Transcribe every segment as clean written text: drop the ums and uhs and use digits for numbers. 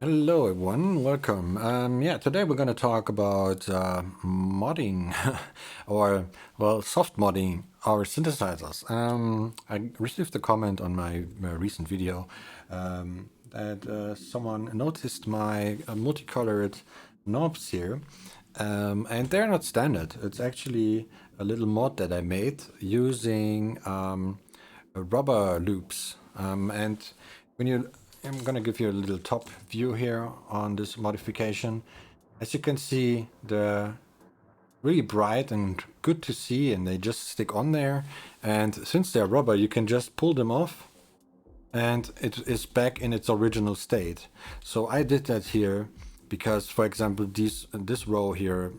Hello everyone, welcome. Yeah, today we're going to talk about modding or, well, soft modding our synthesizers. I received a comment on my recent video that someone noticed my multicolored knobs here, and they're not standard. It's actually a little mod that I made using rubber loops. And when you, I'm gonna give you a little top view here on this modification. As you can see, they're really bright and good to see, and they just stick on there. And since they're rubber, you can just pull them off and it is back in its original state. So I did that here because, for example, this row here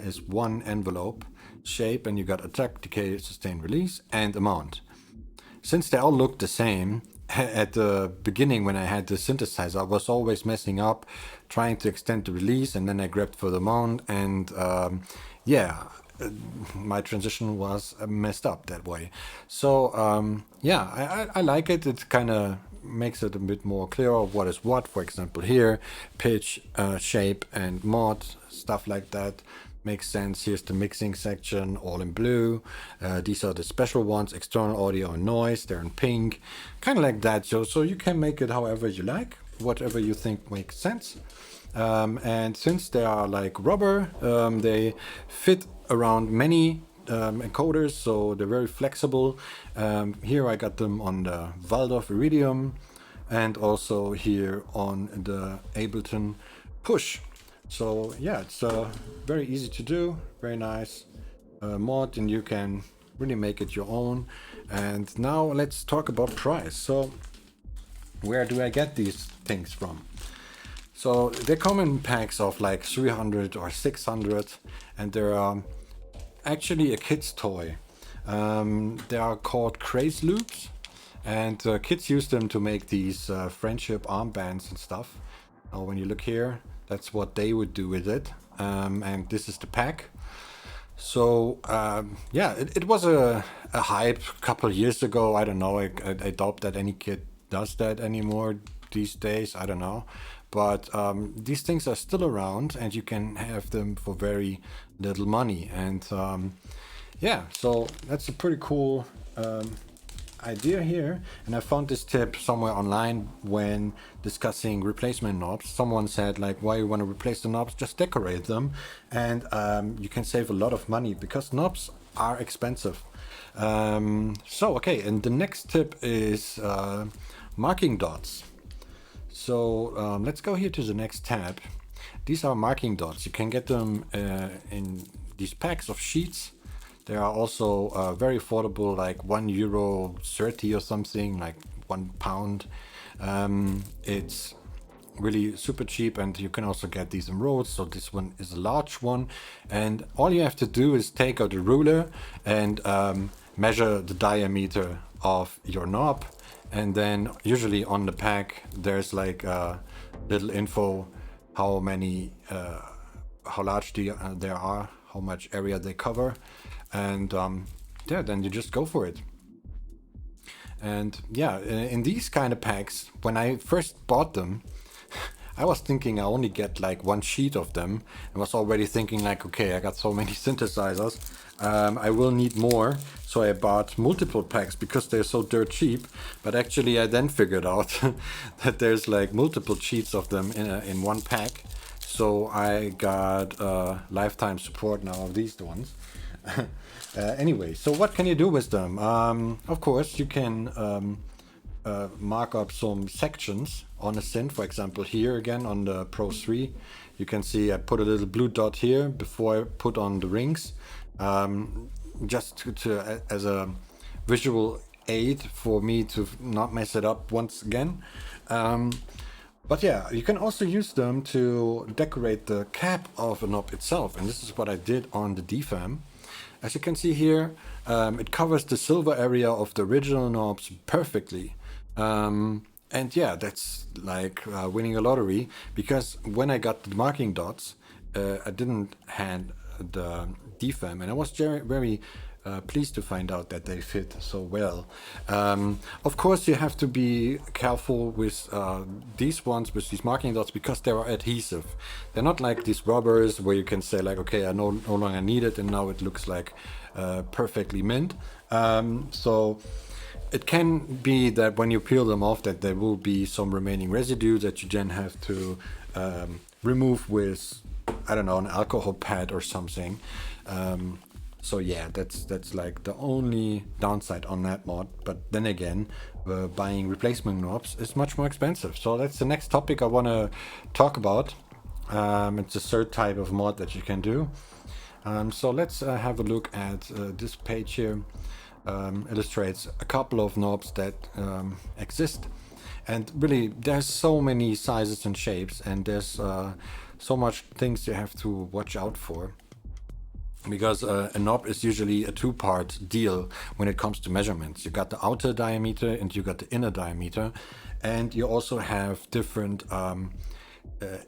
is one envelope shape, and you got attack, decay, sustain, release, and amount. Since they all look the same, at the beginning when I had the synthesizer, I was always messing up, trying to extend the release, and then I grabbed for the mount, and yeah, my transition was messed up that way. So yeah, I like it. It kind of makes it a bit more clear of what is what. For example, here, pitch, shape, and mod, stuff like that. Makes sense. Here's the mixing section, all in blue. These are the special ones, external audio and noise. They're in pink, kind of like that. So you can make it however you like, whatever you think makes sense. And since they are like rubber, they fit around many encoders, so they're very flexible. Here I got them on the Waldorf Iridium, and also here on the Ableton Push. So yeah, it's very easy to do, very nice mod, and you can really make it your own. And now let's talk about price. So where do I get these things from? So they come in packs of like 300 or 600, and they're actually a kid's toy. They are called Craze Loops, and kids use them to make these friendship armbands and stuff. When you look here, that's what they would do with it. And this is the pack. So yeah, it was a hype a couple of years ago. I don't know. I doubt that any kid does that anymore these days. I don't know. But these things are still around, and you can have them for very little money. And yeah, so that's a pretty cool idea here. And I found this tip somewhere online when discussing replacement knobs. Someone said, like, why you want to replace the knobs? Just decorate them, and you can save a lot of money because knobs are expensive. So okay, and the next tip is marking dots. So let's go here to the next tab. These are marking dots. You can get them in these packs of sheets. They are also very affordable, like €1.30 or something, like £1. It's really super cheap, and you can also get these in rolls. So this one is a large one, and all you have to do is take out a ruler and measure the diameter of your knob, and then usually on the pack there's like a little info how many how large they are, how much area they cover, and yeah, then you just go for it. And yeah, in these kind of packs, when I first bought them, I was thinking I only get like one sheet of them. I was already thinking like, okay, I got so many synthesizers, I will need more. So I bought multiple packs because they're so dirt cheap. But actually, I then figured out that there's like multiple sheets of them in one pack. So I got lifetime support now of these ones. Anyway, so what can you do with them? Of course, you can mark up some sections on a synth. For example, here again on the Pro 3, you can see I put a little blue dot here before I put on the rings, just as a visual aid for me to not mess it up once again. But yeah, you can also use them to decorate the cap of a knob itself, and this is what I did on the DFAM. As you can see here, it covers the silver area of the original knobs perfectly. And yeah, that's like winning a lottery, because when I got the marking dots, I didn't hand the DFAM, and I was very pleased to find out that they fit so well. Of course, you have to be careful with these ones, with these marking dots, because they are adhesive. They're not like these rubbers where you can say like, okay, I no longer need it, and now it looks like perfectly mint. So it can be that when you peel them off, that there will be some remaining residue that you then have to remove with, I don't know, an alcohol pad or something. So yeah, that's like the only downside on that mod. But then again, buying replacement knobs is much more expensive. So that's the next topic I want to talk about. It's a third type of mod that you can do. So let's have a look at this page here. Illustrates a couple of knobs that exist. And really, there's so many sizes and shapes, and there's so much things you have to watch out for. Because a knob is usually a two-part deal when it comes to measurements. You got the outer diameter and you got the inner diameter, and you also have different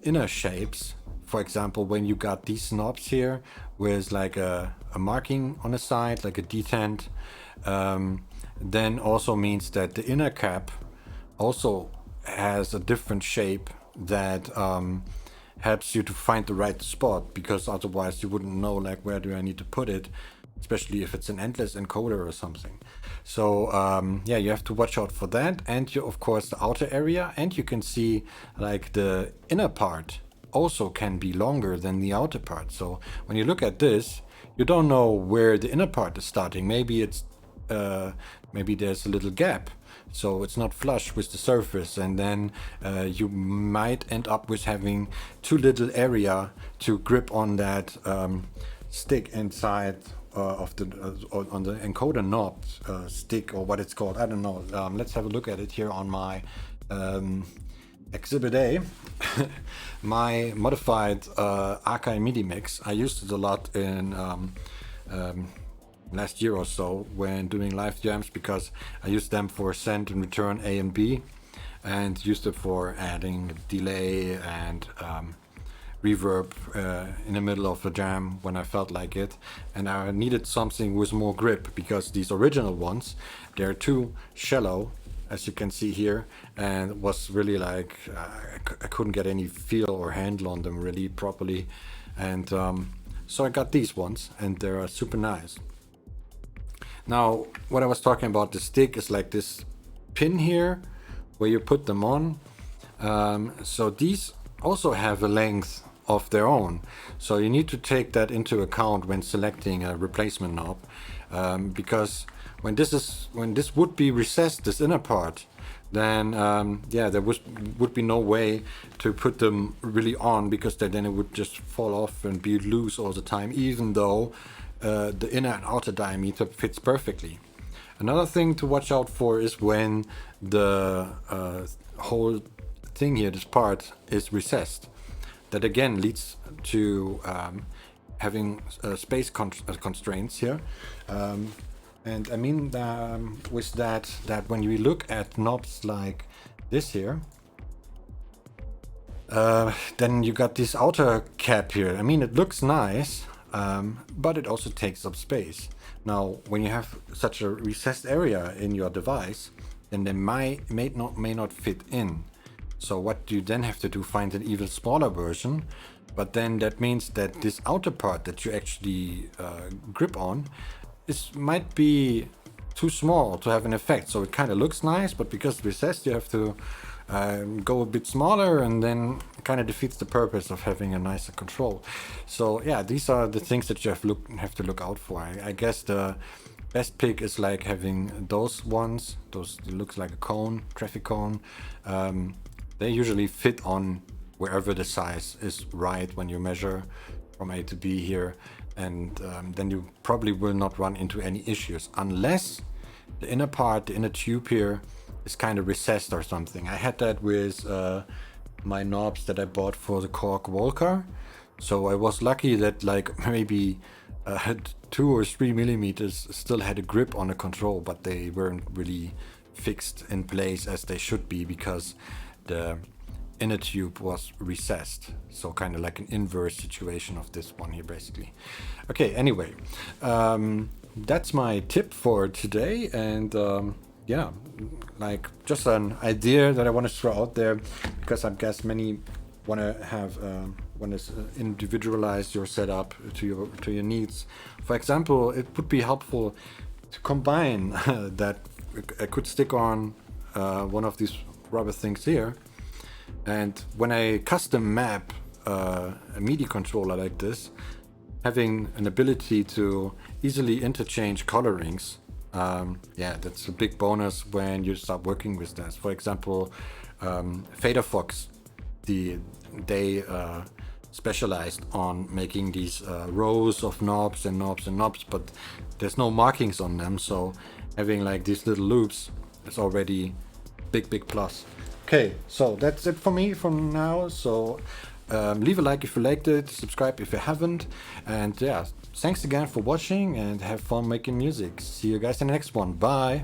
inner shapes. For example, when you got these knobs here with like a marking on the side, like a detent, then also means that the inner cap also has a different shape that helps you to find the right spot, because otherwise you wouldn't know like where do I need to put it, especially if it's an endless encoder or something. So yeah, you have to watch out for that, and you, of course, the outer area, and you can see like the inner part also can be longer than the outer part. So when you look at this, you don't know where the inner part is starting. Maybe it's maybe there's a little gap, so it's not flush with the surface, and then you might end up with having too little area to grip on that stick inside of the on the encoder knob stick, or what it's called. I don't know. Let's have a look at it here on my Exhibit A. My modified Akai MIDI mix. I used it a lot in last year or so when doing live jams, because I used them for send and return A and B, and used it for adding delay and reverb in the middle of a jam when I felt like it. And I needed something with more grip, because these original ones, they're too shallow, as you can see here, and it was really like I couldn't get any feel or handle on them really properly. And so I got these ones, and they're super nice. Now, what I was talking about, the stick is like this pin here where you put them on. So these also have a length of their own. So you need to take that into account when selecting a replacement knob, because when this would be recessed, this inner part, then yeah, there would be no way to put them really on, because then it would just fall off and be loose all the time, even though the inner and outer diameter fits perfectly. Another thing to watch out for is when the whole thing here, this part, is recessed. That again leads to having space constraints here. And I mean with that when you look at knobs like this here, then you got this outer cap here. I mean, it looks nice, but it also takes up space. Now, when you have such a recessed area in your device, then they may not fit in. So what you then have to do, find an even smaller version, but then that means that this outer part that you actually grip on might be too small to have an effect. So it kind of looks nice, but because it's recessed, you have to go a bit smaller, and then kind of defeats the purpose of having a nicer control. So yeah, these are the things that you have to look out for. I guess the best pick is like having those ones. Those looks like a cone, traffic cone. They usually fit on wherever the size is right when you measure from A to B here, and then you probably will not run into any issues, unless the inner part, the inner tube here, is kind of recessed or something. I had that with my knobs that I bought for the Korg Volcar. So I was lucky that like maybe 2 or 3 millimeters still had a grip on the control, but they weren't really fixed in place as they should be, because the inner tube was recessed. So kind of like an inverse situation of this one here, basically. Okay, anyway, that's my tip for today. And yeah, like just an idea that I want to throw out there, because I guess many want to have want to individualize your setup to your needs. For example, it would be helpful to combine that I could stick on one of these rubber things here, and when I custom map a MIDI controller like this, having an ability to easily interchange colorings, yeah, that's a big bonus when you start working with this. For example, Fader Fox, they specialized on making these rows of knobs and knobs and knobs, but there's no markings on them, so having like these little loops is already big plus. Okay, so that's it for me from now. So leave a like if you liked it, subscribe if you haven't, and yeah, thanks again for watching and have fun making music. See you guys in the next one. Bye.